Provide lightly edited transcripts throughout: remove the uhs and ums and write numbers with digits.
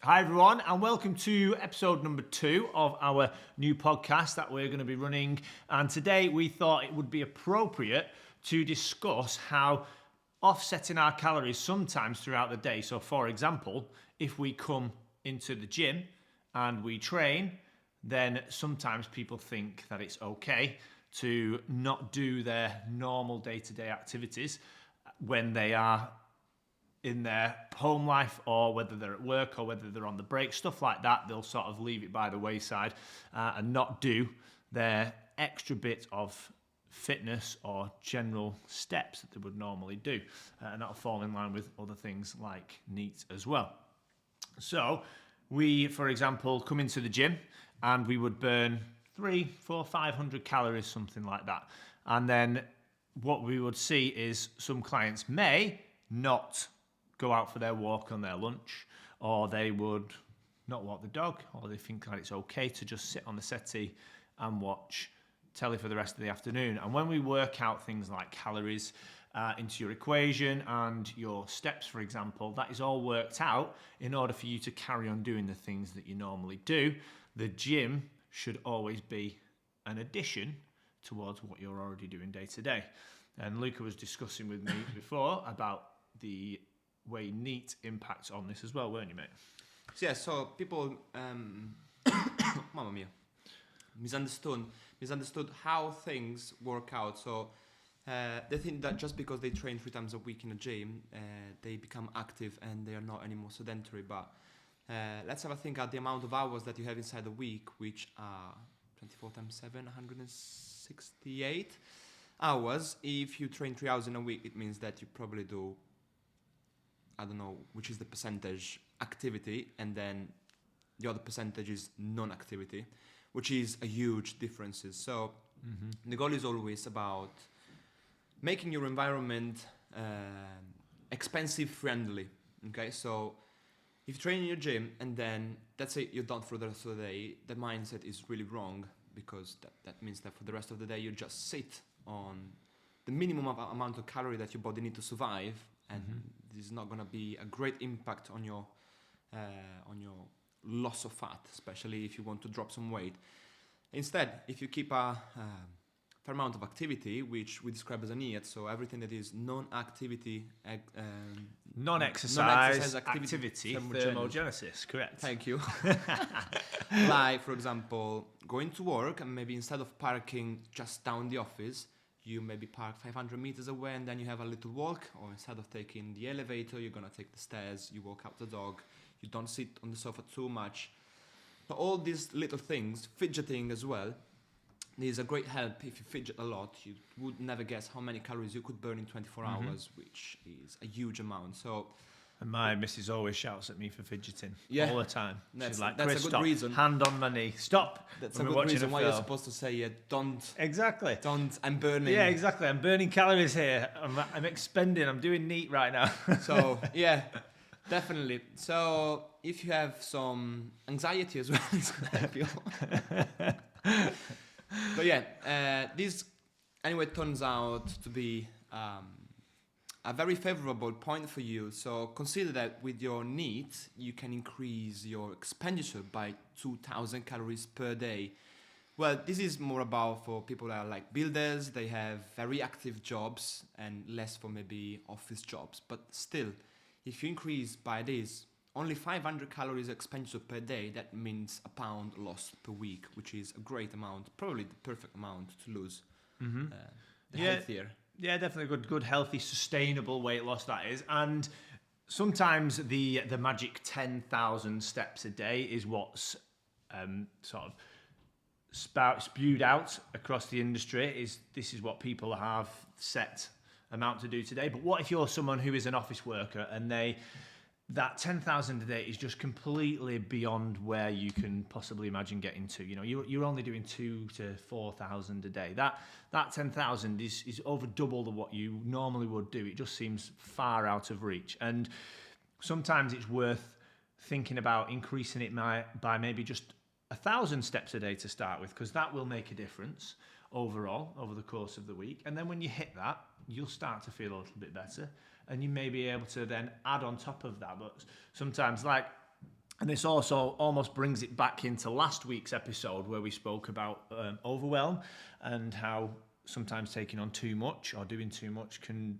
Hi everyone, and welcome to episode number 2 of our new podcast that we're going to be running. And today we thought it would be appropriate to discuss how offsetting our calories sometimes throughout the day. So for example, if we come into the gym and we train, then sometimes people think that it's okay to not do their normal day-to-day activities when they are in their home life, or whether they're at work or whether they're on the break, stuff like that. They'll sort of leave it by the wayside and not do their extra bit of fitness or general steps that they would normally do. And that'll fall in line with other things like NEAT as well. So we, for example, come into the gym and we would burn 300, 400, 500 calories, something like that. And then what we would see is some clients may not go out for their walk on their lunch, or they would not walk the dog, or they think that it's okay to just sit on the settee and watch telly for the rest of the afternoon. And when we work out things like calories into your equation and your steps, for example, that is all worked out in order for you to carry on doing the things that you normally do. The gym should always be an addition towards what you're already doing day to day. And Luca was discussing with me before about the way NEAT impacts on this as well, weren't you, mate? Yeah, so people, mamma mia, misunderstood how things work out. So they think that just because they train 3 times a week in a gym, they become active and they are not anymore sedentary. But let's have a think at the amount of hours that you have inside a week, which are 24 times 7, 168 hours. If you train 3 hours in a week, it means that you probably do, I don't know which is the percentage activity, and then the other percentage is non-activity, which is a huge difference. So the goal is always about making your environment expensive friendly. Okay, so if you train in your gym and then that's it, you're done for the rest of the day, the mindset is really wrong, because that means that for the rest of the day you just sit on the minimum amount of calorie that your body needs to survive, and this is not going to be a great impact on your loss of fat, especially if you want to drop some weight. Instead, if you keep a fair amount of activity, which we describe as a NEAT, so everything that is non-activity, non-exercise activity thermogenesis, correct. Thank you. Like, for example, going to work, and maybe instead of parking just down the office, you maybe park 500 meters away, and then you have a little walk, or instead of taking the elevator, you're going to take the stairs, you walk out the dog, you don't sit on the sofa too much. So all these little things, fidgeting as well, is a great help. If you fidget a lot, you would never guess how many calories you could burn in 24 hours, which is a huge amount. So, and my missus always shouts at me for fidgeting all the time. She's like, that's Chris, a good stop. reason. Hand on my knee. Stop. That's a good reason why you're supposed to say, don't. Exactly. Don't, I'm burning. Yeah, exactly. I'm burning calories here. I'm expending. I'm doing NEAT right now. So, yeah, definitely. So, if you have some anxiety as well, it's going to help you. But yeah, this anyway turns out to be a very favorable point for you. So consider that with your NEAT, you can increase your expenditure by 2,000 calories per day. Well, this is more about for people that are like builders. They have very active jobs, and less for maybe office jobs. But still, if you increase by this, only 500 calories expenditure per day, that means a pound lost per week, which is a great amount, probably the perfect amount to lose. Healthier. Yeah, definitely good, healthy, sustainable weight loss, that is. And sometimes the magic 10,000 steps a day is what's sort of spewed out across the industry. This is what people have set amount to do today. But what if you're someone who is an office worker and that 10,000 a day is just completely beyond where you can possibly imagine getting to? You know, you're only doing 2,000 to 4,000 a day. That 10,000 is over double what you normally would do. It just seems far out of reach. And sometimes it's worth thinking about increasing it by maybe just 1,000 steps a day to start with, because that will make a difference overall over the course of the week. And then when you hit that, you'll start to feel a little bit better, and you may be able to then add on top of that. But sometimes, like And this also almost brings it back into last week's episode where we spoke about overwhelm and how sometimes taking on too much or doing too much can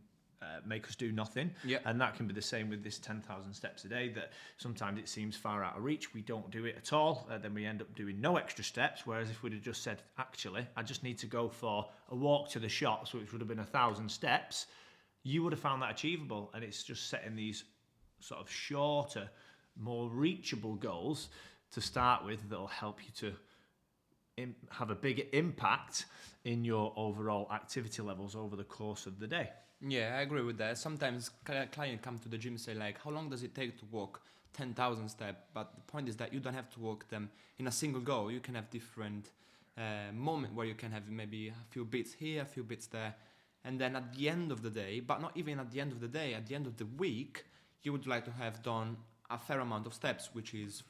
make us do nothing. Yeah. And that can be the same with this 10,000 steps a day, that sometimes it seems far out of reach. We don't do it at all. Then we end up doing no extra steps. Whereas if we'd have just said, actually, I just need to go for a walk to the shops, which would have been 1,000 steps, you would have found that achievable. And it's just setting these sort of shorter, more reachable goals to start with that'll help you to have a bigger impact in your overall activity levels over the course of the day. Yeah, I agree with that. Sometimes clients come to the gym and say like, how long does it take to walk 10,000 steps? But the point is that you don't have to walk them in a single go. You can have different moments where you can have maybe a few bits here, a few bits there. And then at the end of the day, but not even at the end of the day, at the end of the week, you would like to have done a fair amount of steps, which is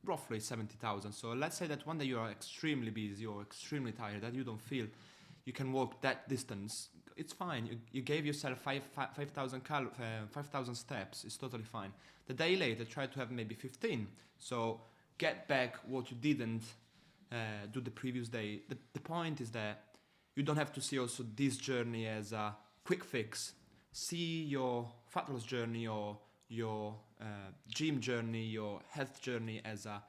roughly 70,000. So let's say that one day you are extremely busy or extremely tired, that you don't feel you can walk that distance. It's fine. You gave yourself 5,000 steps. It's totally fine. The day later, try to have maybe 15. So get back what you didn't do the previous day. The point is that you don't have to see also this journey as a quick fix. See your fat loss journey or your gym journey, your health journey as a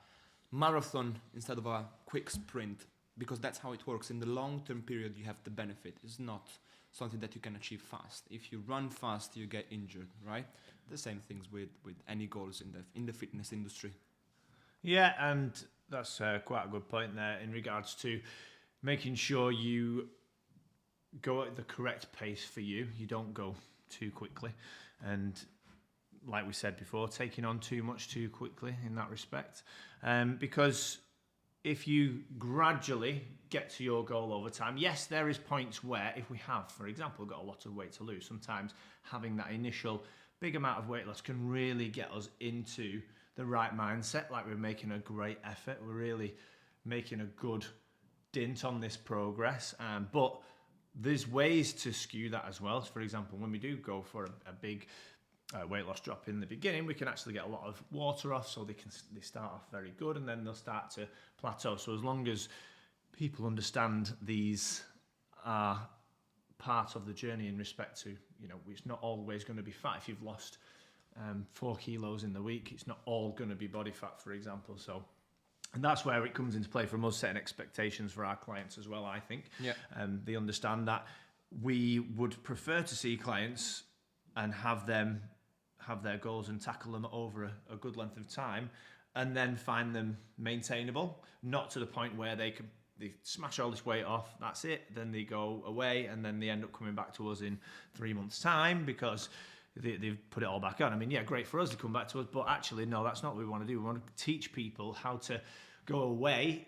marathon instead of a quick sprint, because that's how it works. In the long-term period, you have the benefit. It's not something that you can achieve fast. If you run fast, you get injured, right? The same things with any goals in the fitness industry. Yeah, and that's quite a good point there in regards to making sure you go at the correct pace for you. You don't go too quickly. And like we said before, taking on too much too quickly in that respect. Because if you gradually get to your goal over time, yes, there is points where if we have, for example, got a lot of weight to lose, sometimes having that initial big amount of weight loss can really get us into the right mindset, like we're making a great effort, we're really making a good dint on this progress. But there's ways to skew that as well. So for example, when we do go for a big weight loss drop in the beginning, we can actually get a lot of water off, so they start off very good and then they'll start to plateau. So as long as people understand these are part of the journey in respect to, it's not always going to be fat. If you've lost 4 kilos in the week, it's not all going to be body fat, for example. So, and that's where it comes into play from us setting expectations for our clients as well, I think. Yeah. They understand that we would prefer to see clients and have them have their goals and tackle them over a good length of time, and then find them maintainable, not to the point where they smash all this weight off, that's it, then they go away, and then they end up coming back to us in 3 months' time because they've put it all back on. I mean, yeah, great for us to come back to us, but actually, no, that's not what we want to do. We want to teach people how to go away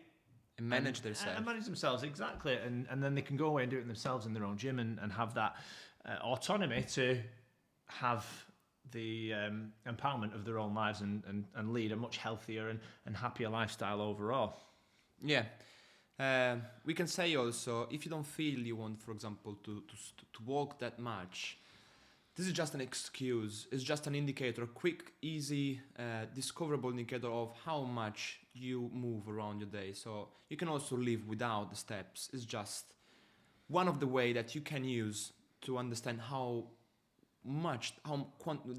And manage themselves. And manage themselves, exactly. And then they can go away and do it themselves in their own gym and have that autonomy to have the empowerment of their own lives and lead a much healthier and happier lifestyle overall. Yeah. We can say also, if you don't feel you want, for example, to walk that much, this is just an excuse. It's just an indicator, a quick, easy, discoverable indicator of how much you move around your day. So you can also live without the steps. It's just one of the way that you can use to understand how much,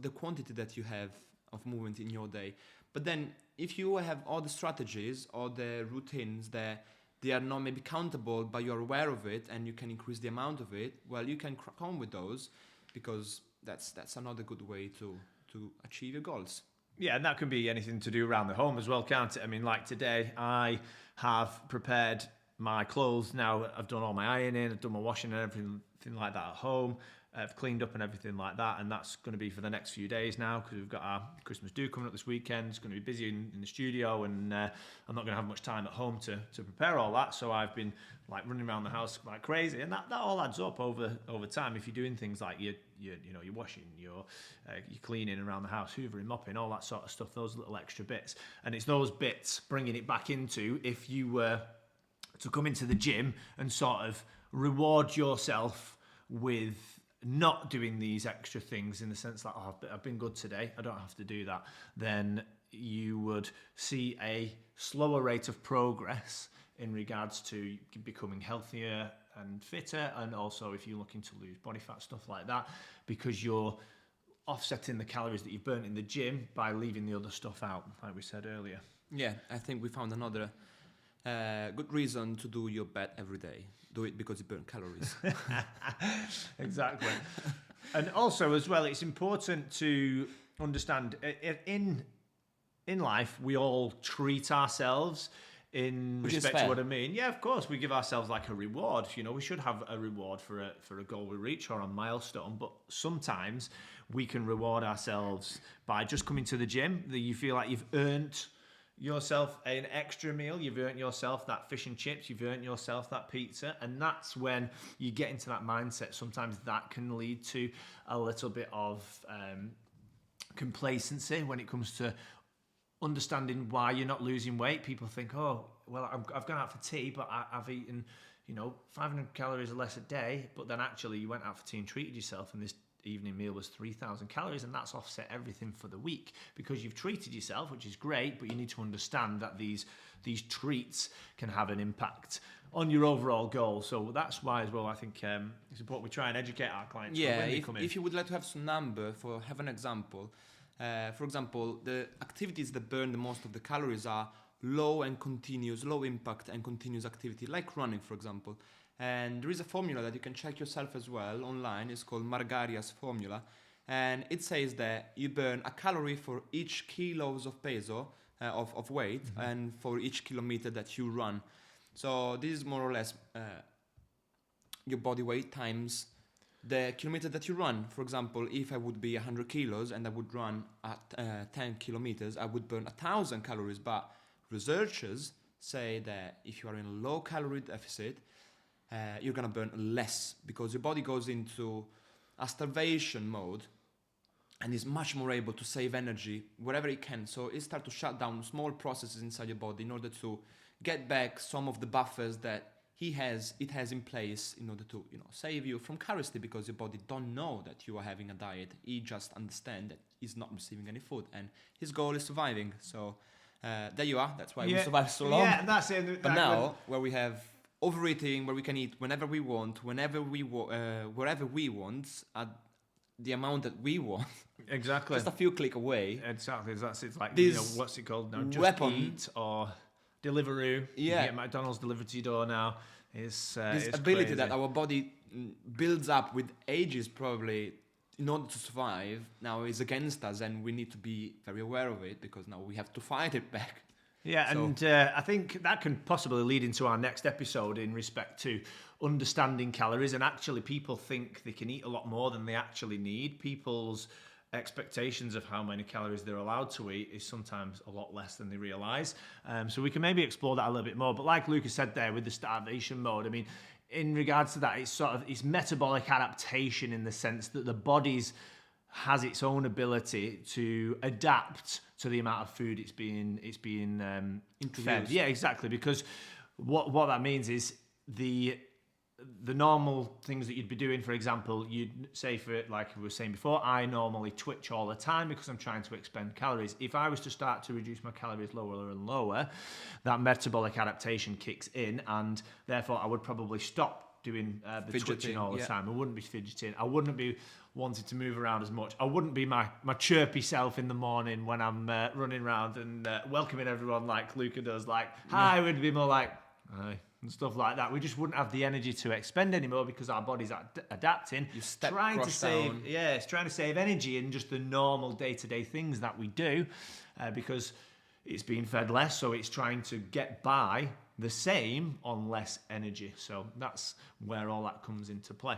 the quantity that you have of movement in your day. But then if you have all the strategies or the routines that they are not maybe countable, but you're aware of it and you can increase the amount of it, well, you can crack on with those, because that's another good way to achieve your goals. Yeah, and that can be anything to do around the home as well, can't it? I mean, like today, I have prepared my clothes. Now I've done all my ironing, I've done my washing and everything like that at home. I've cleaned up and everything like that, and that's going to be for the next few days now, because we've got our Christmas do coming up this weekend. It's going to be busy in the studio, and I'm not going to have much time at home to prepare all that. So I've been like running around the house like crazy, and that all adds up over time. If you're doing things like you're washing, you're cleaning around the house, hoovering, mopping, all that sort of stuff, those little extra bits, and it's those bits bringing it back into, if you were to come into the gym and sort of reward yourself with not doing these extra things, in the sense that, oh, I've been good today, I don't have to do that, then you would see a slower rate of progress in regards to becoming healthier and fitter, and also if you're looking to lose body fat, stuff like that, because you're offsetting the calories that you've burnt in the gym by leaving the other stuff out, like we said earlier. Yeah, I think we found another good reason to do your bet every day. Do it because you burn calories. Exactly. And also as well, it's important to understand in life we all treat ourselves in Which is respect to fair. what I mean. Yeah, of course, we give ourselves like a reward. You know, we should have a reward for a goal we reach or a milestone. But sometimes we can reward ourselves by just coming to the gym. That you feel like you've earned yourself an extra meal, you've earned yourself that fish and chips, you've earned yourself that pizza, and that's when you get into that mindset. Sometimes that can lead to a little bit of complacency when it comes to understanding why you're not losing weight. People think, oh, well, I've gone out for tea, but I've eaten, 500 calories or less a day, but then actually you went out for tea and treated yourself, and this evening meal was 3,000 calories, and that's offset everything for the week because you've treated yourself, which is great, but you need to understand that these treats can have an impact on your overall goal. So that's why as well, I think it's important we try and educate our clients. Yeah, when they come in. if you would like to have some number have an example. For example, the activities that burn the most of the calories are low impact and continuous activity, like running, for example. And there is a formula that you can check yourself as well online. It's called Margaria's formula. And it says that you burn a calorie for each kilos of peso, of weight, and for each kilometer that you run. So this is more or less your body weight times the kilometer that you run. For example, if I would be 100 kilos and I would run at 10 kilometers, I would burn 1,000 calories. But researchers say that if you are in a low calorie deficit, you're going to burn less because your body goes into a starvation mode and is much more able to save energy wherever it can. So it starts to shut down small processes inside your body in order to get back some of the buffers that it has in place in order to save you from calorie, because your body don't know that you are having a diet. He just understand that he's not receiving any food and his goal is surviving. So there you are. That's why we survive so long. Yeah, that's it. But now, where we have overeating, where we can eat whenever we want, wherever we want, at the amount that we want. Exactly. Just a few click away. Exactly. That's it's like This what's it called now? Just weapon- Eat or Deliveroo. You Yeah. can get McDonald's delivered to your door now. It's This it's ability crazy. that our body builds up with ages probably in order to survive now is against us, and we need to be very aware of it because now we have to fight it back. Yeah, So- and I think that can possibly lead into our next episode in respect to understanding calories. And actually, people think they can eat a lot more than they actually need. People's expectations of how many calories they're allowed to eat is sometimes a lot less than they realise. So we can maybe explore that a little bit more. But like Lucas said there with the starvation mode, I mean, in regards to that, it's metabolic adaptation in the sense that the body's has its own ability to adapt to the amount of food it's being fed. Yeah, exactly. Because what that means is the normal things that you'd be doing. For example, you'd say, for like we were saying before, I normally twitch all the time because I'm trying to expend calories. If I was to start to reduce my calories lower and lower, that metabolic adaptation kicks in, and therefore I would probably stop doing the Fidgeting, twitching all the yeah. time. I wouldn't be fidgeting. I wouldn't be wanting to move around as much. I wouldn't be my chirpy self in the morning when I'm running around and welcoming everyone like Luca does. Like, hi, we'd be more like, hi, and stuff like that. We just wouldn't have the energy to expend anymore because our body's adapting. You step trying to cross save, down. yeah, it's trying to save energy in just the normal day-to-day things that we do because it's being fed less, so it's trying to get by the same on less energy. So that's where all that comes into play.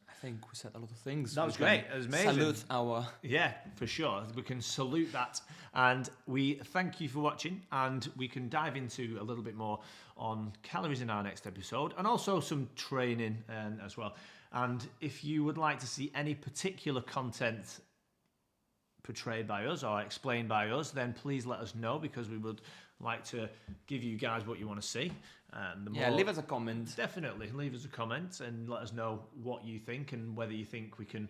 I think we said a lot of things. That was We can great. It was amazing. Salute our... Yeah, for sure. We can salute that. And we thank you for watching. And we can dive into a little bit more on calories in our next episode and also some training as well. And if you would like to see any particular content portrayed by us or explained by us, then please let us know because we would like to give you guys what you want to see. And leave us a comment. Definitely leave us a comment and let us know what you think and whether you think we can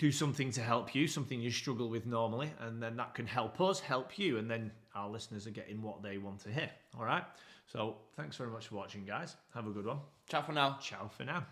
do something to help you, something you struggle with normally, and then that can help us help you, and then our listeners are getting what they want to hear. All right. So thanks very much for watching, guys. Have a good one. Ciao for now. Ciao for now.